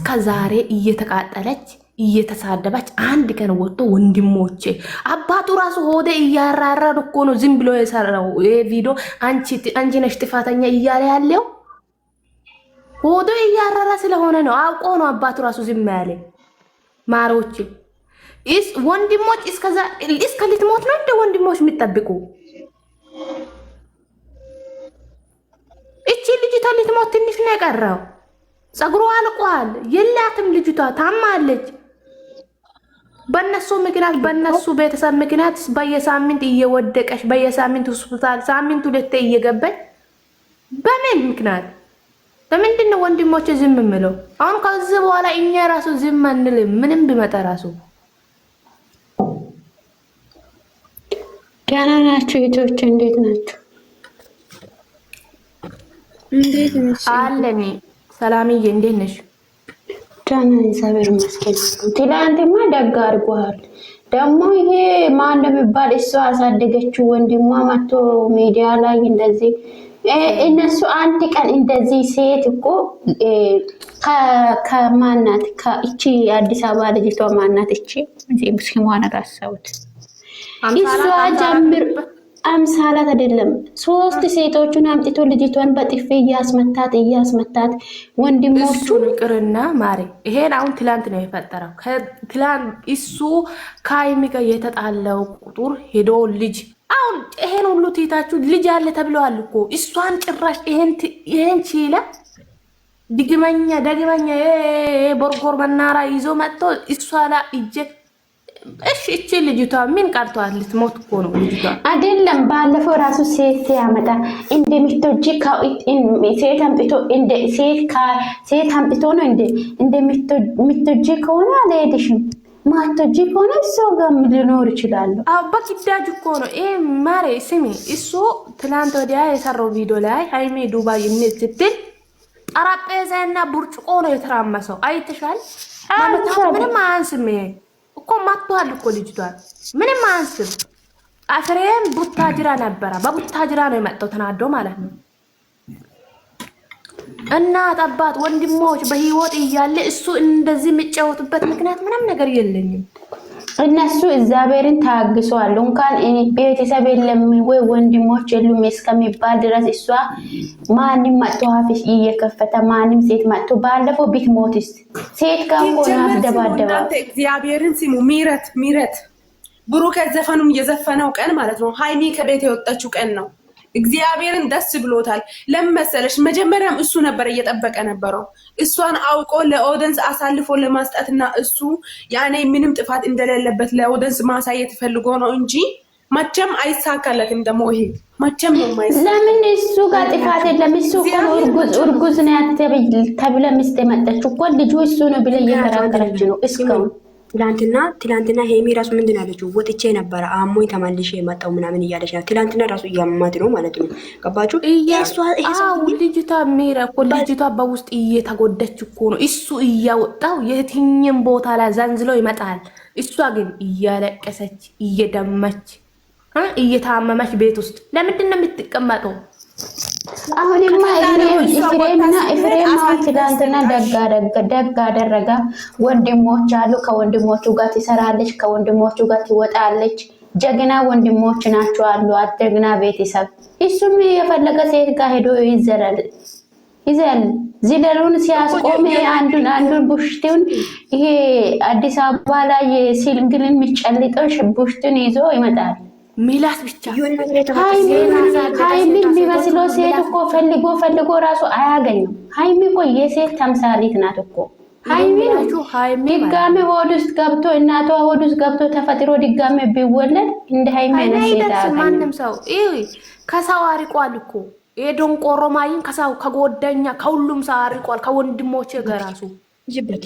እስከ ዛሬ እየተቃጠለች እየተሳደበች አንድ ቀን ወጥቶ ወንድሞቼ አባቱ ራሱ ሆዴ እያራራ እኮ ነው ዝም ብሎ የሰራው ይሄ ቪዲዮ አንቺ ነሽ ጥፋተኛ እያለ ያለው ሆዴ እያራራ ስለሆነ ነው አውቆ ነው አባቱ ራሱ ዝም ያለ ማሮቼ ወንድሞች እስከ ልትሞት ነው እንደ ወንድሞች የሚጠብቁ እቺ ልጅቷ ልትሞት ትንሽ ነው የቀረው ጸጉሯ አልቋል የላትም ልጅቷ ታማለች በእነሱ ምክንያት በእነሱ ቤተሰብ ምክንያት በየሳምንት እየወደቀሽ በየሳምንት ሆስፒታል ሳምንት ሁለቴ እየገባች በምን ምክንያት ለምንድን ነው ወንድሞች ዝም የምለው አሁን ከዚህ በኋላ እኛ ራሱ ዝም አንልም ምንም ቢመጣ ራሱ ደህና ናችሁ ልጆች እንዴት ናችሁ እንዴት ነሽ አለኝ ሰላምዬ እንዴት ነሽ ደህና እግዚአብሔር ይመስገን ትላንትማ ደግ አድርጓል ደግሞ ይሄ ማን እንደሚባል እሷ አሳደገችው ወንድሟ መጥቶ ሚዲያ ላይ እንደዚህ እነሱ አንድ ቀን እንደዚህ ሴት እኮ ከማናት ከእቺ አዲስ አበባ ልጅቷ ማናት እቺ ስሟን ረሳሁት እሷ ጀምር አምሳላት አይደለም ሶስት ሴቶቹን አምጥቶ ልጅቷን በጥፌ እያስመታት ወንድሞቹ ይቅርና ማሪ ይሄን አሁን ትላንት ነው የፈጠረው ትላንት እሱ ከሀይሚ ጋር የተጣለው ቁጥር ሄዶ ልጅ አሁን ይሄን ሁሉ ትይታችሁ ልጅ አለ ተብለዋል እኮ እሷን ጭራሽ ይሄን ችላ ድግመኛ ቦርጎር መናራ ይዞ መጥቶ እሷ ላይ እጄ እቺ ልጅቷ ምን ቀርቷል ልትሞት እኮ ነው ልጅቷ አይደለም ባለፈው ራሱ ሴት ያመጣ እንደምትወጂ ሴት አምጥቶ ሴት አምጥቶ ነው እንደምትወጂ ከሆነ አልሄድሽም ማትወጂ ከሆነ ሰው ጋር ሊኖር ይችላል በግዳጅ እኮ ነው ይሄ ማሬ ስሚ እሱ ትላንት ወዲያ የሰራው ቪዲዮ ላይ ሃይሜ ዱባይ እንት ስትል ጠረጴዛና ብርጭቆ ነው የተራመሰው አይተሻል ምንም አያንስም እኮ ማጥቷል እኮ ልጅቷን ምንም አንስም አፍሬም ቡታጅራ ነበረ በቡታጅራ ነው የመጣው ተናዶ ማለት ነው እናት አባት ወንድሞች በህይወት እያለ እሱ እንደዚህ የሚጫወቱበት ምክንያት ምንም ነገር የለኝም እነሱ እግዚአብሔርን ታግሰዋል እንኳን ቤተሰብ የለም ወይ ወንድሞች የሉም እስከሚባል ድረስ እሷ ማንንም መጥቶ አፍሽ እየከፈተ ማንንም ሴት መጥቶ ባለፈው ቢትሞትስ ሴት ጋር ሆነ አደባደባ እግዚአብሔርን ሲሙ ሚረት ብሩክ ዘፈኑም የዘፈነው ቀን ማለት ነው ሃይሚ ከቤት የወጣችው ቀን ነው እግዚአብሔርን ደስ ብሎታል ለምመሰለሽ መጀመሪያም እሱ ነበር እየጠበቀ ነበረው እሷን አውቆ ለኦዲየንስ አሳልፎ ለማስጣትና እሱ ያኔ ምንም ጥፋት እንደሌለበት ለኦዲየንስ ማሳየት ፈልጎ ነው እንጂ መቼም አይሳካለትም ደግሞ ይሄ መቼም ነው ማይሳካ ለምን እሱ ጋር ጥፋት የለም እሱ እርጉዝ ነው ተብለ ሚስት የመጣችው እኮ ልጁ እሱ ነው ብለ እየተራከረች ነው እስካሁን ትላንትና ሄሚ ራሱ ምንድን አለችው ወጥቼ ነበረ አሞኝ ተመልሼ የመጣው ምናምን እያለች ነው ትላንትና ራሱ እያመማት ነው ማለት ነው ገባችሁ ልጅቷ ሜራ እኮ ልጅቷ በውስጥ እየተጎደች እኮ ነው እሱ እያወጣው የትኛም ቦታ ላይ ዘንዝሎ ይመጣል እሷ ግን እያለቀሰች እየደመች እየታመመች ቤት ውስጥ ለምንድን ነው የምትቀመጠው አሁንማ ኤፍሬም ትላንትና ደግ አደረጋ ወንድሞች አሉ ከወንድሞቹ ጋር ትሰራለች ከወንድሞቹ ጋር ትወጣለች ጀግና ወንድሞች ናቸው አሉ አደግና ቤተሰብ እሱም የፈለገ ሴት ጋር ሄዶ ይዘላል ዚለሩን ሲያስቆም አንዱን ቡሽቱን ይሄ አዲስ አበባ ላይ ሲልግልን የሚጨልጠው ቡሽቱን ይዞ ይመጣል ሚላት ብቻ ሃይሚ ቢመስለው ሴት እኮ ፈልጎ ራሱ አያገኝም ሃይሚ እኮ የሴት ተምሳሌት ናት እኮ ሃይሚ ድጋሜ ሆድ ውስጥ ገብቶ እናቷ ሆድ ውስጥ ገብቶ ተፈጥሮ ድጋሜ ቢወለድ እንደ ሃይሚ አይነት ሴት አያገኝም ማንም ሰው ከሰው አርቋል እኮ የዶንቆሮ ማይን ከሰው ከጎደኛ ከሁሉም ሰው አርቋል ከወንድሞቼ ጋር ራሱ ይበት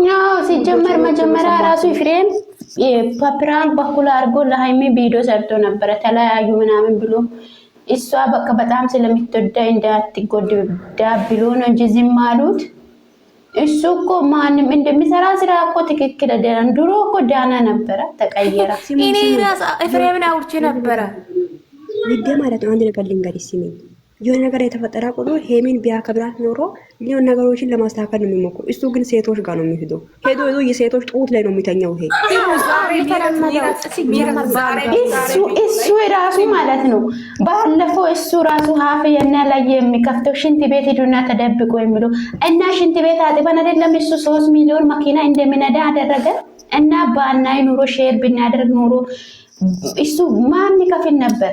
ያው ሲጀመር መጀመሪያ ራሱ ፍሬም የፓፕራን በኩል አድርጎ ለሃይሚ ቪዲዮ ሰርቶ ነበር ተለያዩ ምናምን ብሎ እሷ በቃ በጣም ስለምትወዳ እንዳትጎዳ ብሎ ነው እንጂ ዝም አሉት እሱ እኮ ማንም እንደሚሰራ ስራ እኮ ትክክል አይደለም ድሮ እኮ ዳና ነበር ተቀየረ እኔ ራስ ፍሬምን አውርቼ ነበር ልዴ ማለት ነው አንድ ነገር ልንገርሽ ሲሚኝ የሆነ ነገር የተፈጠረ ቁጥር ሄሚን ቢያከብራት ኖሮ ሊሆን ነገሮችን ለማስተካከል ነው የሚሞክሩ። እሱ ግን ሴቶች ጋር ነው የሚሄደው። ሄዶ የሴቶች ጡት ላይ ነው የሚተኛው። ይሄ እሱ ራሱ ማለት ነው። ባለፈው እሱ ራሱ ሀፍ የና ላይ የሚከፍተው ሽንት ቤት ሄዱና ተደብቆ የሚለው እና ሽንት ቤት አጥበን አይደለም እሱ 3 ሚሊዮን መኪና እንደሚነዳ አደረገ እና ባናይ ኑሮ ሼር ብናደርግ ኑሮ እሱ ማን ይከፍል ነበር?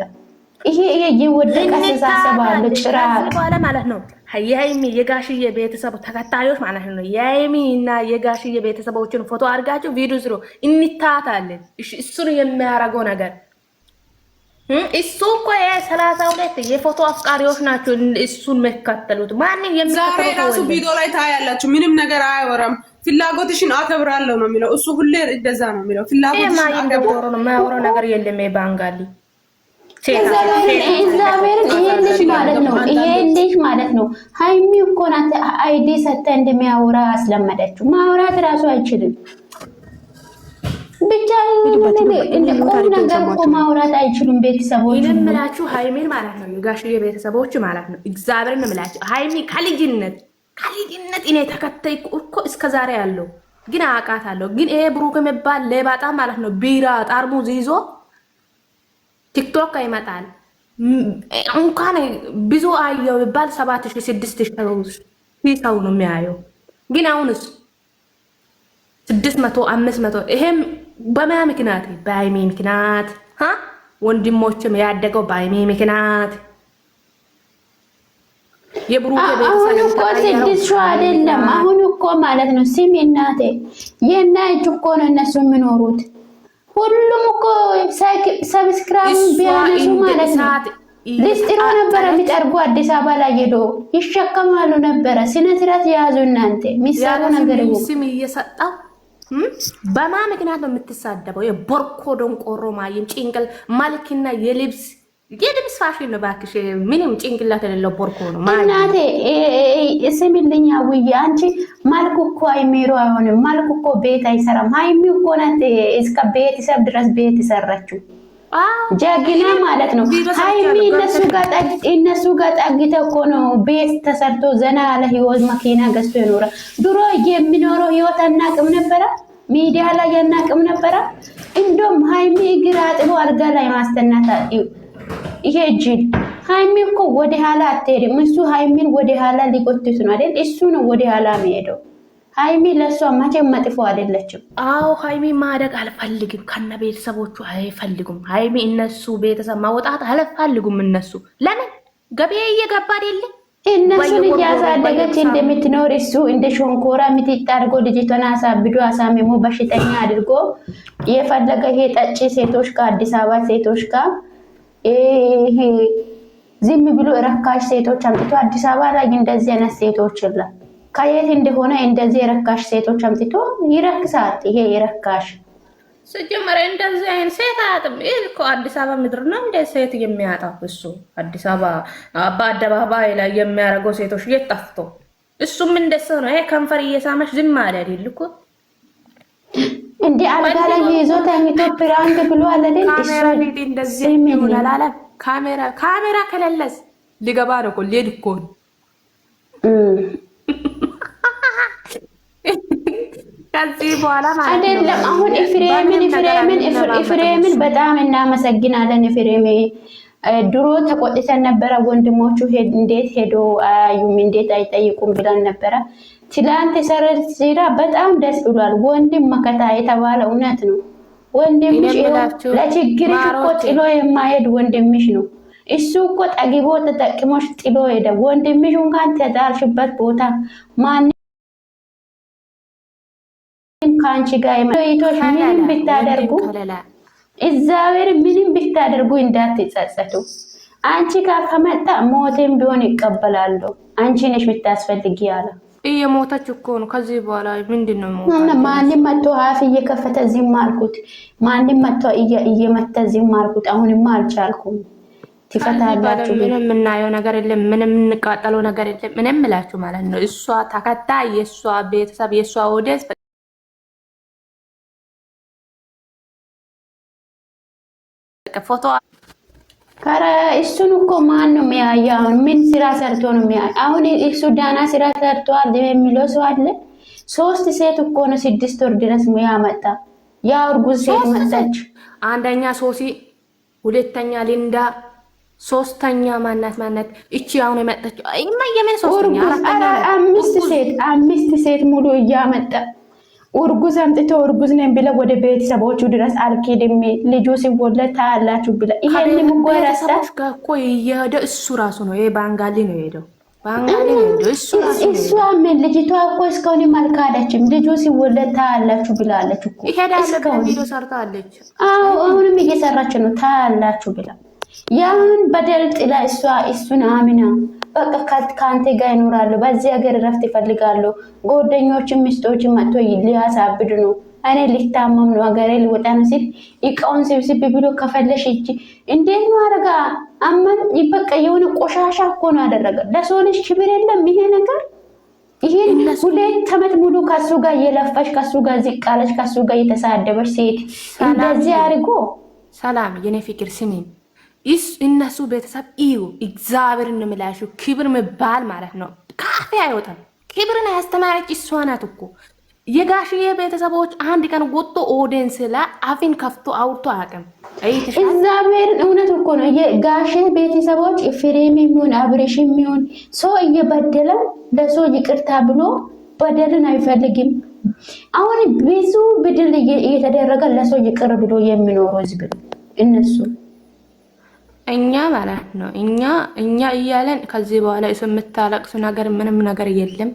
ይሄ የወደቀ አስተሳሰብ አለ ጭራቅ በኋላ ማለት ነው። የሀይሚ የጋሽዬ ቤተሰብ ተከታዮች ማለት ነው። የሀይሚ እና የጋሽዬ ቤተሰቦችን ፎቶ አድርጋችሁ ቪዲዮ ስሩ፣ እንታታለን። እሱን የሚያደርገው ነገር እሱ እኮ የ32 የፎቶ አፍቃሪዎች ናቸው። እሱን መከተሉት ማንም የሚከተሉት ዛሬ ራሱ ቪዲዮ ላይ ታያላችሁ። ምንም ነገር አያወራም። ፍላጎትሽን አከብራለሁ ነው የሚለው። እሱ ሁሌ እንደዛ ነው የሚለው። ፍላጎትሽን አከብራለሁ ነው የማያወራው ነገር የለም። ባንጋሊ እግዚአብሔርን ይሄ ልጅ ማለት ነው። ይሄ ልጅ ማለት ነው። ሃይሚ እኮ ናት አይዲ ሰተ እንደሚያወራ አስለመደችው። ማውራት ራሱ አይችልም። ብቻ ቁም ነገር እኮ ማውራት አይችሉም። ቤተሰቦች ምላችሁ ሃይሚን ማለት ነው። የጋሽዬ ቤተሰቦች ማለት ነው። እግዚአብሔርን ምላችሁ ሃይሚ ከልጅነት እኔ ተከታይ እኮ እስከዛሬ ያለው ግን አውቃታለሁ። ግን ይሄ ብሩክ የሚባል ሌባጣ ማለት ነው። ቢራ ጠርሙዝ ይዞ ቲክቶክ ይመጣል። እንኳን ብዙ አየው ይባል 7000 6000 ሰው ነው የሚያየው። ግን አሁንስ 600 500 ይሄም በማን ምክንያት? በሃይሚ ምክንያት። ወንድሞችም ያደገው በሃይሚ ምክንያት። የብሩክ ቤተሰብ እኮ 6 አይደለም። አሁን እኮ ማለት ነው ስሚ እናቴ የና እጅ እኮ ነው እነሱ የሚኖሩት። ሁሉም እኮ ሰብስክራይብ ቢያነሱ ማለት ነው ሊስጥሮ ነበረ የሚጠርጉ አዲስ አበባ ላይ ሄዶ ይሸከማሉ ነበረ። ስነ ስርዓት ያዙ እናንተ ሚሰሩ ነገር ስም እየሰጣው በማ ምክንያት ነው የምትሳደበው? የቦርኮ ደንቆሮ ማይም ጭንቅል ማልክና የልብስ ፋሽን ነው ባክሽ። ምንም ጭንቅላት የሌለው ቦርኮ ነው እናቴ። ስሚልኝ ውዬ አንቺ ማልኩ እኮ አይሜሮ አይሆንም። ማልኩ እኮ ቤት አይሰራም። ሃይሚ እኮ ናት እስከ ቤተሰብ ድረስ ቤት ይሰራችው ጀግና ማለት ነው። ሃይሚ እነሱ ጋር ጠግተ እኮ ነው ቤት ተሰርቶ ዘና ያለ ህይወት መኪና ገዝቶ ይኖረ። ድሮ የሚኖረው ህይወት አናቅም ነበረ፣ ሚዲያ ላይ አናቅም ነበረ። እንደውም ሃይሚ እግር አጥቦ አልጋ ላይ ማስተናት ይሄ ጅል። ሃይሚ እኮ ወደ ኋላ አትሄድም። እሱ ሃይሚን ወደ ኋላ ሊጎትት ነው አይደል? እሱ ነው ወደ ኋላ የሚሄደው። ሃይሚ ለሷ መቼም መጥፎ አይደለችም። አዎ ሃይሚ ማደግ አልፈልግም። ከነ ቤተሰቦቹ አይፈልጉም። ሃይሚ እነሱ ቤተሰብ ማውጣት አልፈልጉም። እነሱ ለምን ገበያ እየገባ አይደል? እነሱን እያሳደገች እንደምትኖር እሱ እንደ ሾንኮራ ምትጥ አድርጎ ልጅቷን አሳብዶ አሳምሞ በሽተኛ አድርጎ የፈለገ ይሄ ጠጪ ሴቶች ጋር አዲስ አበባ ሴቶች ጋር ይሄ ዝም ብሎ ረካሽ ሴቶች አምጥቶ አዲስ አበባ ላይ እንደዚህ አይነት ሴቶች የለም። ከየት እንደሆነ እንደዚህ ረካሽ ሴቶች አምጥቶ ይረክሳል። ይሄ ይረካሽ ሲጀመር እንደዚህ አይነት ሴት አጥም እኮ አዲስ አበባ ምድር ነው እንደ ሴት የሚያጣው እሱ። አዲስ አበባ በአደባባይ ላይ የሚያደርገው ሴቶች የጠፍቶ እሱም እንደሱ ነው። ይሄ ከንፈር እየሳመሽ ዝም አለ አይደል እኮ እንዴ አልጋ ላይ ይዞ ተኝቶ ፕራንክ ብሎ አለልን። ካሜራ ቢት እንደዚህ ይሆናል አለ። ካሜራ ከሌለስ ሊገባ ነው እኮ ሊሄድ እኮ ከዚህ በኋላ ማለት አይደለም። አሁን ኤፍሬምን በጣም እናመሰግናለን። ኤፍሬም ድሮ ተቆጥተን ነበረ። ወንድሞቹ እንዴት ሄዶ አያዩም እንዴት አይጠይቁም ብለን ነበረ። ትላንት የሰራች ስራ በጣም ደስ ብሏል። ወንድም መከታ የተባለ እውነት ነው። ወንድምሽ ለችግርሽ እኮ ጥሎ የማይሄድ ወንድምሽ ነው። እሱ እኮ ጠግቦ ተጠቅሞሽ ጥሎ ሄደ። ወንድምሽ እንኳን ተዳርሽበት ቦታ ማንም ከአንቺ ጋር ይቶሽ ምንም ብታደርጉ እግዚአብሔር ምንም ብታደርጉ እንዳትጸጸቱ። አንቺ ጋር ከመጣ ሞቴም ቢሆን ይቀበላሉ። አንቺ ነሽ ብታስፈልጊ ያለ እየሞተች እኮ ነው። ከዚህ በኋላ ምንድነው ሞት? ማንም መጥቶ አፍ እየከፈተ ዝም አልኩት። ማንም መጥቶ እየመተ ዝም አልኩት። አሁንማ አልቻልኩም። ትፈታላችሁ። ምንም የምናየው ነገር የለም። ምንም እንቃጠለው ነገር የለም። ምንም እላችሁ ማለት ነው። እሷ ተከታይ የእሷ ቤተሰብ የእሷ ኦዲየንስ ፎቶ ከረ እሱን እኮ ማን ነው የሚያየው? ምን ስራ ሰርቶ ነው የሚያየው? አሁን እሱ ዳና ስራ ሰርቷል የሚለው ሰው አለ? 3 ሴት እኮ ነው 6 ወር ድረስ ሙያ መጣ። ያ እርጉዝ ሴት መጣች። አንደኛ ሶሲ፣ ሁለተኛ ሊንዳ፣ ሶስተኛ ማናት እቺ አሁን የመጣችው የምን ሶስተኛ? አምስት ሴት ሙሉ እያመጣ እርጉዝ አምጥቶ እርጉዝ ነኝ ብለ ወደ ቤተሰቦቹ ድረስ አልኬድም ልጁ ሲወለድ ታያላችሁ ብለ ይሄንን እኮ ያረሳች እኮ እየሄደ እሱ ራሱ ነው። ይሄ ባንጋሊ ነው የሄደው፣ ባንጋሊ ነው የሄደው እሱ ራሱ ነው። እሷ ምን ልጅቷ እኮ እስካሁን አልካደችም። ልጁ ሲወለድ ታያላችሁ ብላለች እኮ ይሄዳል ቪዲዮ ሰርታለች። አሁንም እየሰራች ነው ታያላችሁ ብላ ያን በደል ጥላ እሱን አሚና በቃ ከአንተ ጋር ይኖራሉ። በዚህ ሀገር ረፍት ይፈልጋሉ። ጓደኞችም ሚስቶችም መጥቶ ሊያሳብዱ ነው። እኔ ሊታመም ነው ሀገሬ ሊወጣ ነው ሲል እቃውን ስብስብ ብሎ ከፈለሽ እጂ እንዴት ነው አረጋ አመን ይበቃ የሆነ ቆሻሻ እኮ ነው ያደረገ። ለሰው ልጅ ክብር የለም ይሄ ነገር። ይሄን 2 ዓመት ሙሉ ከሱ ጋር እየለፋሽ ከሱ ጋር ዝቃለሽ ከሱ ጋር እየተሳደበሽ ሴት እንደዚህ አድርጎ ሰላም የኔ ፍቅር ስሚኝ እነሱ ቤተሰብ እዩ እግዚአብሔርን ነው የምላችሁ። ክብር መባል ማለት ነው ካፌ አይወጣም። ክብርን ያስተማረች እሷ ናት እኮ። የጋሽዬ ቤተሰቦች አንድ ቀን ወጥቶ ኦዲየንስ ላይ አፊን ከፍቶ አውርቶ አያውቅም። እግዚአብሔርን እውነት እኮ ነው። የጋሽዬ ቤተሰቦች ፍሬም የሚሆን አብሬሽ የሚሆን ሰው እየበደለ ለሰው ይቅርታ ብሎ በደልን አይፈልግም። አሁን ብዙ በደል እየተደረገ ለሰው ይቅር ብሎ የሚኖሩ ህዝብ እነሱ እኛ ማለት ነው እኛ እያለን ከዚህ በኋላ እሱ የምታለቅሱ ነገር ምንም ነገር የለም።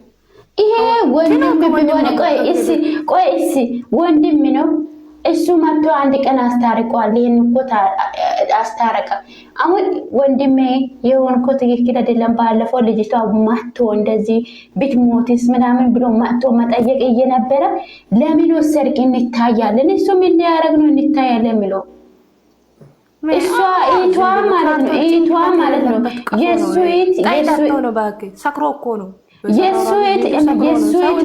ይሄ ወንድም ቢሆን ቆይ ወንድም ነው እሱ መጥቶ አንድ ቀን አስታርቋል። ይሄን እኮ አስታረቀ። አሁን ወንድሜ የሆንኮ ትክክል አይደለም። ባለፈው ልጅቷ መጥቶ እንደዚህ ብትሞትስ ምናምን ብሎ መጥቶ መጠየቅ እየነበረ ለምን ወሰድክ እንታያለን እሱ ምን ያደርግ ነው እንታያለን የሚለው እሷ እቷ ማለት ነው የሱ ነው ባክ ሰክሮ እኮ ነው የሱ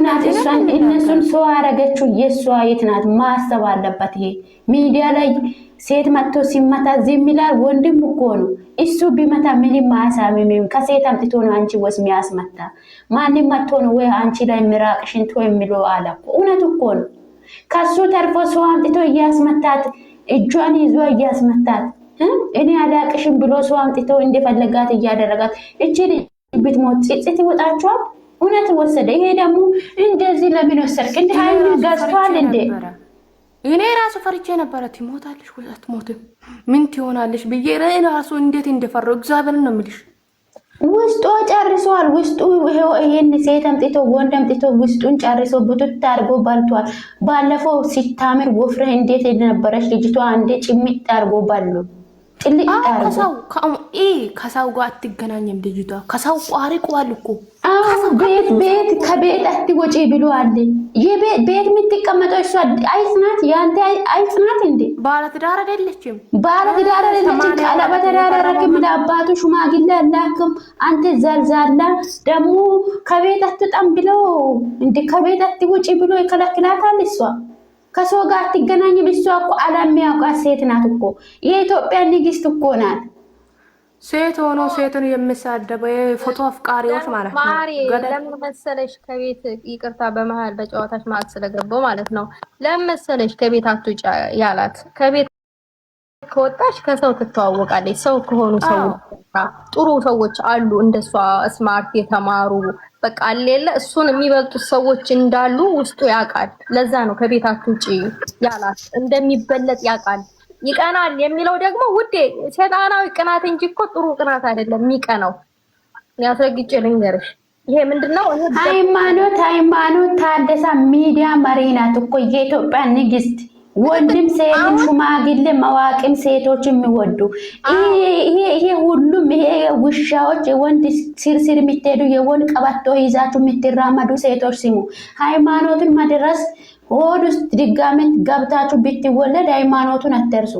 ናት። እሷን እነሱን ሰው አረገችው። የሱ ናት ማሰብ አለበት። ይሄ ሚዲያ ላይ ሴት መጥቶ ሲመታ ዝም ይላል። ወንድም እኮ ነው እሱ ቢመታ ምንም አያሳምም። ከሴት አምጥቶ ነው አንቺ ወስሚ ያስመታ። ማንም መጥቶ ነው ወይ አንቺ ላይ ምራቅ ሽንቶ የሚለው አለ እኮ። እውነት እኮ ነው። ከሱ ተርፎ ሰው አምጥቶ እያስመታት እጇን ይዞ እያስመታት እኔ አላቅሽም ብሎ ሰው አምጥቶ እንደፈለጋት እያደረጋት እቺ ብትሞት ጽጽት ይወጣቸዋል። እውነት ወሰደ። ይሄ ደግሞ እንደዚህ ለምን ወሰድክ? እንደ ሀይል ገዝቷል እንዴ? እኔ ራሱ ፈርቼ ነበረ። ትሞታለሽ ወይ አትሞትም ምን ትሆናለሽ ብዬ ራሱ እንዴት እንደፈረው እግዚአብሔርን ነው የምልሽ። ውስጡ ጨርሷል። ውስጡ ይሄን ሴት አምጥቶ ወንድ አምጥቶ ውስጡን ጨርሶ ቡትት አድርጎ በልቷል። ባለፈው ሲታምር ወፍረህ እንዴት ነበረች ልጅቷ አንዴ ጭምጥ አድርጎ ባሉ ጥልቅ አድርጎ ከሰው ጋር አትገናኝም ልጅቷ። ከሰው ቋሪቋል እኮ ቤት ከቤት አትወጪ ብሏል። ቤት የምትቀመጠው እሷ አይጽናት ያንተ አይጽናት እንዴ? ባለትዳር አይደለችም። ባለትዳር አይደለችም። ቀለበት ተዳረረክም ለአባቱ ሽማግሌ አላክም። አንተ ዘልዛላ ደግሞ ከቤት አትወጣም ብሎ እንዴ ከቤት አትወጪ ብሎ ይከለክላታል። እሷ ከሰው ጋር አትገናኝም። እሷ እኮ ዓለም ያውቃት ሴት ናት እኮ። የኢትዮጵያ ንግስት እኮ ናት። ሴት ሆኖ ሴትን የምሳደበው የፎቶ አፍቃሪዎች ማለት ነው። ማሪ ለምን መሰለሽ ከቤት ይቅርታ በመሃል በጨዋታሽ ማለት ስለገባው ማለት ነው። ለምን መሰለሽ ከቤት አትውጪ ያላት? ከቤት ከወጣሽ ከሰው ትተዋወቃለች። ሰው ከሆኑ ሰው ጥሩ ሰዎች አሉ እንደሷ ስማርት የተማሩ በቃ አለለ እሱን የሚበልጡት ሰዎች እንዳሉ ውስጡ ያውቃል። ለዛ ነው ከቤት አትውጪ ያላት። እንደሚበለጥ ያውቃል። ይቀናል የሚለው ደግሞ ውዴ ሰይጣናዊ ቅናት እንጂ እኮ ጥሩ ቅናት አይደለም የሚቀናው። ያስረግጬ ልንገርሽ። ይሄ ምንድነው? ሃይማኖት ታደሳ ሚዲያ መሪ ናት እኮ የኢትዮጵያ ንግስት። ወንድም ሴትም ሽማግሌ መዋቅም ሴቶች የሚወዱ ይሄ ሁሉም ይሄ ውሻዎች የወንድ ስርስር የሚትሄዱ የወንድ ቀበቶ ይዛችሁ የምትራመዱ ሴቶች ስሙ። ሃይማኖትን መድረስ ሆድ ውስጥ ድጋሚ ገብታችሁ ብትወለድ ሃይማኖቱን አትደርሱ።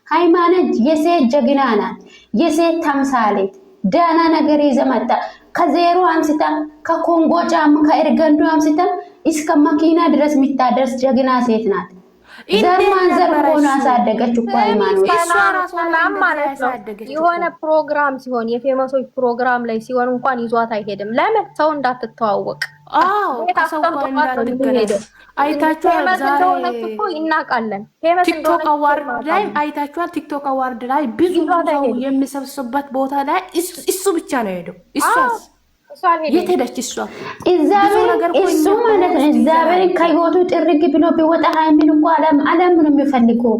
ሃይማኖት የሴት ጀግና ናት፣ የሴት ተምሳሌት። ዳና ነገር ይዘመጣ ከዜሮ አንስታ ከኮንጎ ጫም ከእርገንዶ አንስታ እስከ መኪና ድረስ የምታደርስ ጀግና ሴት ናት። ዘር ማንዘር እኮ ነው ያሳደገችው እኮ ሃይማኖት። ሰላም ማለት ነው። የሆነ ፕሮግራም ሲሆን የፌመሶች ፕሮግራም ላይ ሲሆን እንኳን ይዟት አይሄድም። ለምን? ሰው እንዳትተዋወቅ። አዎ ከሰው ጋር እንዳትገናኝ። አይታችኋል ዛሬ እኮ ይናቃለን። ቲክቶክ አዋርድ ላይ አይታችኋል። ቲክቶክ አዋርድ ላይ ብዙ ሰው የሚሰብስበት ቦታ ላይ እሱ ብቻ ነው ሄደው። እሷስ የት ሄደች? እሷ እሱ ማለት ነው እግዚአብሔርን ከህይወቱ ጥርግ ብሎ ቢወጣ ሃይሚን እኮ አለም ነው የሚፈልገው።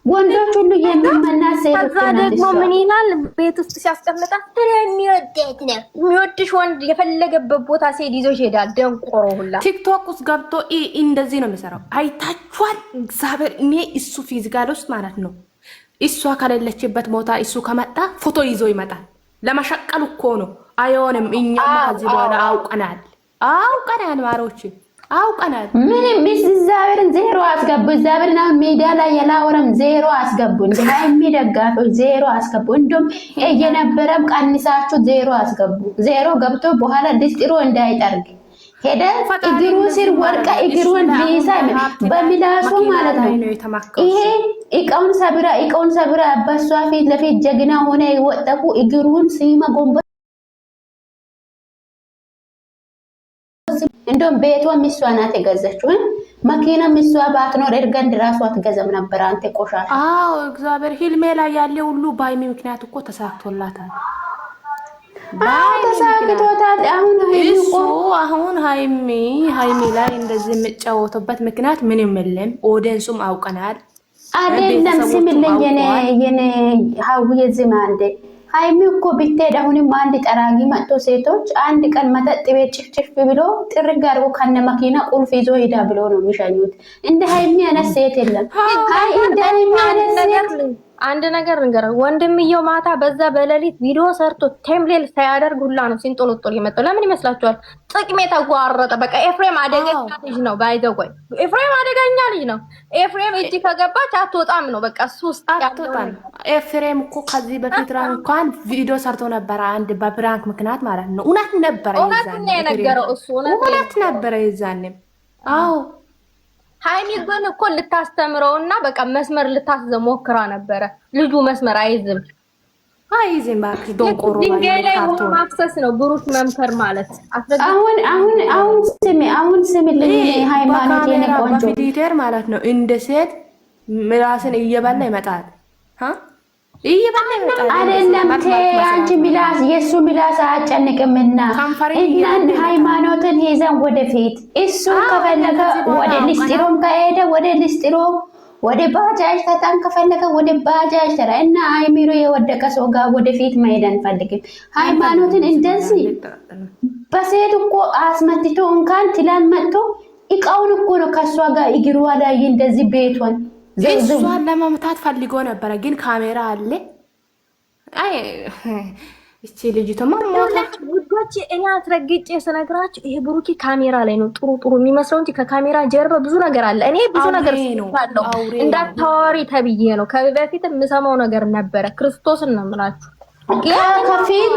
ወንዶች ሁሉ የሚመናት ሴት እኮ ናት። ደግሞ ምን ይላል ቤት ውስጥ ሲያስቀምጣት የሚወደት ነው የሚወድሽ ወንድ የፈለገበት ቦታ ሴት ይዞ ይሄዳል። ደንቆሮ ሁላ ቲክቶክ ውስጥ ገብቶ እንደዚህ ነው የሚሰራው። አይታችኋል። እግዚአብሔር እኔ እሱ ፊዚካል ውስጥ ማለት ነው እሷ ከሌለችበት ቦታ እሱ ከመጣ ፎቶ ይዞ ይመጣል። ለመሸቀል እኮ ነው። አይሆንም። እኛማ ከዚህ በኋላ አውቀናል ማሮች አውቀናል። ምንም እግዚአብሔርን ዜሮ አስገቡ። እግዚአብሔርን ሜዳ ላይ ያላወረም ዜሮ አስገቡ። እንደ ሃይሚ ደጋፊዎች ዜሮ አስገቡ። እንደውም እየነበረም ቀንሳችሁ ዜሮ አስገቡ። ዜሮ ገብቶ በኋላ ድስጥሮ እንዳይጠርግ ሄደ እግሩ ስር ወርቃ እግሩን ሊይዛ በሚላሱ ማለት ነው። ይሄ እቃውን ሰብራ በሷ ፊት ለፊት ጀግና ሆነ ይወጠቁ እግሩን ሲማ ጎንበ እንደውም ቤቷም እሷ ናት የገዛችው። መኪና እሷ ባትኖር እርገንድ ራሷ አትገዛም ነበር። አንተ ቆሻሻ። አዎ እግዚአብሔር ህልሜ ላይ ያለ ሁሉ በሃይሚ ምክንያት እኮ ተሳክቶላታል። ተሳክቶታል። አሁን ሃይሚ ላይ እንደዚህ የምጫወተበት ምክንያት ምንም የለም። ኦዲየንሱም አውቀናል አይደለም። ስምልኝ የኔ ሀውዬ ዝም አንዴ ሃይሚ እኮ ብትሄድ አሁንም አንድ ጠራጊ መጥቶ ሴቶች አንድ ቀን መጠጥ ቤት ጭፍጭፍ ብሎ ጥርግ አድርጎ ከነ መኪና ቁልፍ ይዞ ሄዳ ብሎ ነው የሚሸኙት። እንደ ሃይሚ አይነት ሴት የለም። እንደ ሃይሚ አይነት ሴት አንድ ነገር ንገረው። ወንድምየው ማታ በዛ በሌሊት ቪዲዮ ሰርቶ ቴምፕሌል ሳያደርግ ሁላ ነው ሲንጦሎጦል የመጣው። ለምን ይመስላችኋል? ጥቅሜ ተጓረጠ። በቃ ኤፍሬም አደገኛ ልጅ ነው። ባይዘቆይ ኤፍሬም አደገኛ ልጅ ነው። ኤፍሬም እጅ ከገባች አትወጣም ነው በቃ እሱ ውስጥ አትወጣም። ኤፍሬም እኮ ከዚህ በፊት እንኳን ቪዲዮ ሰርቶ ነበረ፣ አንድ በፕራንክ ምክንያት ማለት ነው። እውነት ነበረ የዛኔም። አዎ ሃይሚ ግን እኮ ልታስተምረውና በቃ መስመር ልታስዘው ሞክራ ነበረ። ልጁ መስመር አይዝም እባክሽ ዶንቆሮ ድንጋይ ላይ ሆኖ ማክሰስ ነው ብሩክ መምከር ማለት። አሁን ስምልኝ ሃይማኖት የኔ ቆንጆ ቪዲተር ማለት ነው። እንደ ሴት ራስን እየበላ ይመጣል አይደለም። አንቺ ሚላስ የሱ ሚላስ አያጨንቅምና እናን ሃይማኖትን ይዘን ወደፊት እሱ ከፈለገ ወደ ሊስጥሮም ከሄደ ወደ ሊስጥሮ ወደ ባጃጅ ተጣን ከፈለገ ወደ ባጃጅ ተራ እና አይሚሮ የወደቀ ሰው ጋር ወደፊት መሄድ አንፈልግም። ሃይማኖትን እንደዚህ በሴት እኮ አስመትቶ እንኳን ትላን መጥቶ እቃውን እኮ ነው ከሷ ጋር እግሯ ላይ እንደዚህ ቤቷን እሷን ለመምታት ፈልጎ ነበረ፣ ግን ካሜራ አለ። አይ እቺ ልጅቷማ ውዶች፣ እኔ አትረግጬ ስነግራችሁ ይሄ ብሩኪ ካሜራ ላይ ነው ጥሩ የሚመስለው እንጂ ከካሜራ ጀርባ ብዙ ነገር አለ። እኔ ብዙ ነገር ነው እንዳታወሪ ተብዬ ነው። ከበፊት የምሰማው ነገር ነበረ። ክርስቶስን ነው የምላችሁ። ከፊት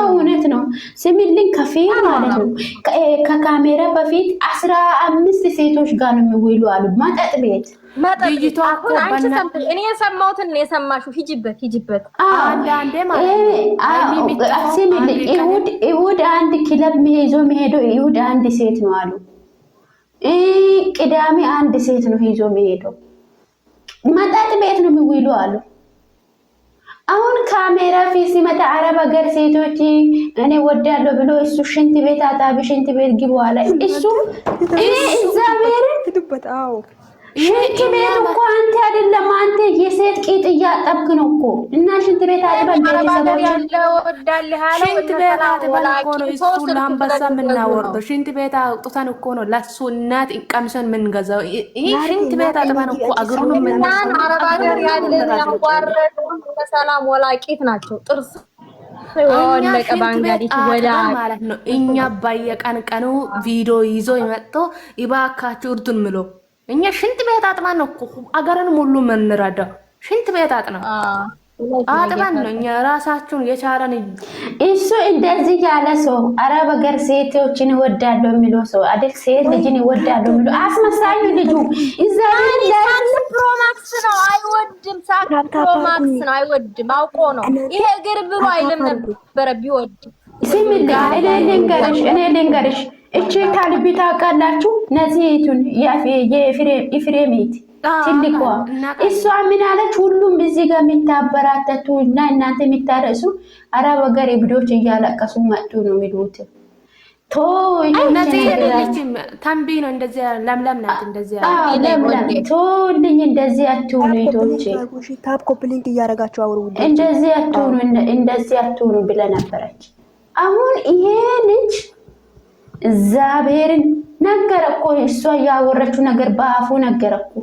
እውነት ነው። ስሚልኝ ከፊት ማለት ነው። ከካሜራ በፊት 15 ሴቶች ጋር ነው የሚውሉ አሉ መጠጥ ቤት። እኔ የሰማሁትን የሰማሽው ሂጂበት። ስሚልኝ እሑድ አንድ ክለብ ይዞ የሚሄደው እሑድ አንድ ሴት ነው አሉ። ቅዳሜ አንድ ሴት ነው ይዞ የሚሄደው መጠጥ ቤት ነው የሚውሉ አሉ። አሁን ካሜራ ፊት ሲመጣ አረብ ሀገር ሴቶች እኔ ወዳለሁ ብሎ እሱ ሽንት ቤት አጣቢ ሽንት ቤት ግቡ አለ። እሱ እግዚአብሔር ሽንት ቤት እኮ አንተ አይደለም አንተ የሴት ቂጥ እያጠብክ ነው እኮ እና ሽንት ቤት አጥበን ሽንት ቤት አጥበን እኮ ነው እሱ ለአንበሳ የምናወርደው። ሽንት ቤት አውጥተን እኮ ነው ለሱ እናት ቀምሰን የምንገዛው። ይሄ ሽንት ቤት አጥበን እኮ አገሩን የምናን አረብ ሀገር ያለ ያዋረዱ በሰላም ወላቂት ናቸው። ጥርስ ወለቀ ባንጋዲት ወላ ማለት ነው። እኛ በየቀን ቀኑ ቪዲዮ ይዞ ይመጣ ይባካችሁ እርዱን ምሎ እኛ ሽንት ቤት አጥበን ነው እኮ አገርን ሙሉ የምንረዳው። ሽንት ቤት አጥነው አጥበን ነው እኛ ራሳችሁን የቻለን። እሱ እንደዚህ ያለ ሰው አረብ ሀገር ሴቶችን ይወዳሉ የሚለው ሰው አይደል? ሴት ልጅን ይወዳሉ የሚለው አስመሳዩ ልጁ እዛ ፕሮማክስ ነው አይወድም። ሳክ ፕሮማክስ ነው አይወድም። አውቆ ነው ይሄ እግር ብሎ አይልም ነበረ ቢወድ። ስሚ እኔ ልንገርሽ እቺ ታልቢ ታውቃላችሁ? ነዚቱን የፍሬሚት ትልቋ እሷ ምን አለች? ሁሉም እዚህ ጋር የሚታበራተቱ እና እናንተ የሚታረሱ አረብ ሀገር እብዶች እያለቀሱ መጡ ነው የሚሉት። እንደዚህ አይደለችም። ተንቢ ነው እንደዚህ ለምለም ናት። እንደዚህ ለምለም ቶልኝ እንደዚህ አትሁኑ ቶቼ ታፕ ኮፕሊንግ እያደረጋችሁ አውሩ። እንደዚህ አትሁኑ ብለ ነበረች። አሁን ይሄ ልጅ እግዚአብሔርን ነገረ እኮ እሷ ያወረችው ነገር በአፉ ነገረ እኮ።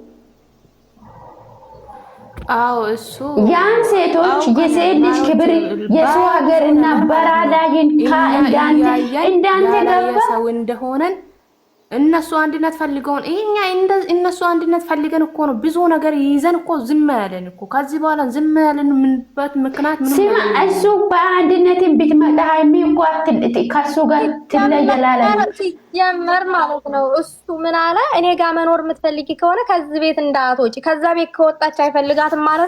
አዎ እሱ ያን ሴቶች የሴት ልጅ ክብር የሰው ሀገርና በራዳይን እንዳንተ ገባ ሰው እንደሆነን እነሱ አንድነት ፈልገውን እነሱ አንድነት ፈልገን እኮ ነው ብዙ ነገር ይዘን እኮ ዝም ያለን እኮ። ከዚህ በኋላ ዝም ያለን ምንበት ምክንያት ምን ሲማ እሱ በአንድነትን ብትመጣ ሃይሚ እኮ ከሱ ጋር ትለያላለ የመር ማለት ነው። እሱ ምን አለ? እኔ ጋር መኖር የምትፈልጊ ከሆነ ከዚህ ቤት እንዳትወጪ፣ ከዛ ቤት ከወጣች አይፈልጋትም ማለት ነው።